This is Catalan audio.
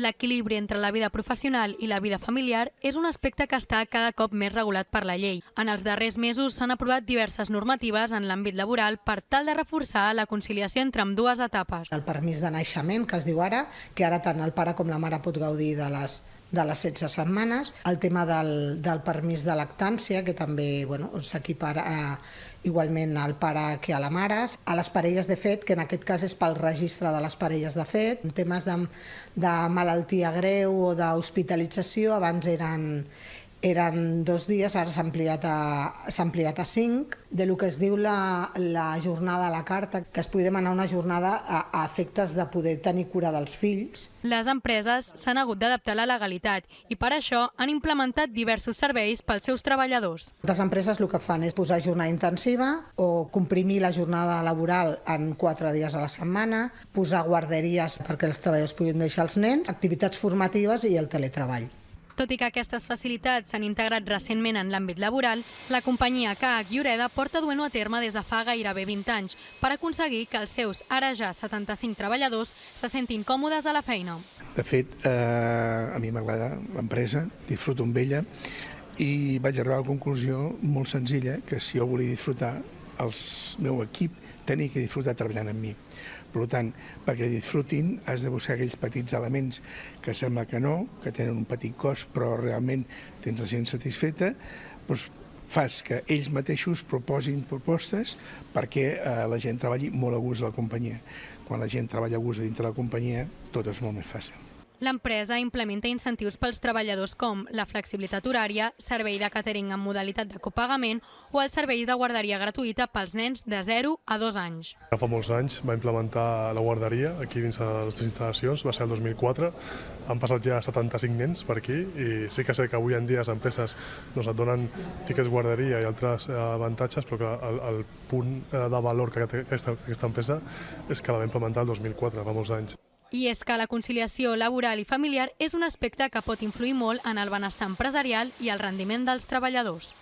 L'equilibri entre la vida professional i la vida familiar és un aspecte que està cada cop més regulat per la llei. En els darrers mesos s'han aprovat diverses normatives en l'àmbit laboral per tal de reforçar la conciliació entre ambdues etapes. El permís de naixement, que es diu ara, que ara tant el pare com la mare pot gaudir de les 16 setmanes. El tema del permís de lactància, que també s'equipara igualment al pare que a la mare. A les parelles de fet, que en aquest cas és pel registre de les parelles de fet. En temes de malaltia greu o d'hospitalització, abans eren 2 dies, ara s'ha ampliat a 5. De lo que es diu la jornada a la carta, que es pugui demanar una jornada a efectes de poder tenir cura dels fills. Les empreses s'han hagut d'adaptar a la legalitat i per això han implementat diversos serveis pels seus treballadors. Les empreses el que fan és posar jornada intensiva o comprimir la jornada laboral en 4 dies a la setmana, posar guarderies perquè els treballadors puguin deixar els nens, activitats formatives i el teletreball. Tot i que aquestes facilitats s'han integrat recentment en l'àmbit laboral, la companyia CAAC Lloreda porta duent-ho a terme des de fa gairebé 20 anys per aconseguir que els seus ara ja 75 treballadors se sentin còmodes a la feina. De fet, a mi m'agrada l'empresa, disfruto amb ella i vaig arribar a la conclusió molt senzilla que si jo volia disfrutar, el meu equip tenia que disfrutar treballant amb mi. Per tant, perquè disfrutin has de buscar aquells petits elements que sembla que no, que tenen un petit cost però realment tens la gent satisfeta, doncs fas que ells mateixos proposin propostes perquè la gent treballi molt a gust de la companyia. Quan la gent treballa a gust dintre de la companyia, tot és molt més fàcil. L'empresa implementa incentius pels treballadors com la flexibilitat horària, servei de càtering en modalitat de copagament o el servei de guarderia gratuïta pels nens de 0 a 2 anys. Fa molts anys va implementar la guarderia aquí dins de les nostres instal·lacions, va ser el 2004. Han passat ja 75 nens per aquí i sí que sé que avui en dia les empreses et donen tiquets guarderia i altres avantatges, però que el punt de valor que té aquesta empresa és que la va implementar el 2004, fa molts anys. I és que la conciliació laboral i familiar és un aspecte que pot influir molt en el benestar empresarial i el rendiment dels treballadors.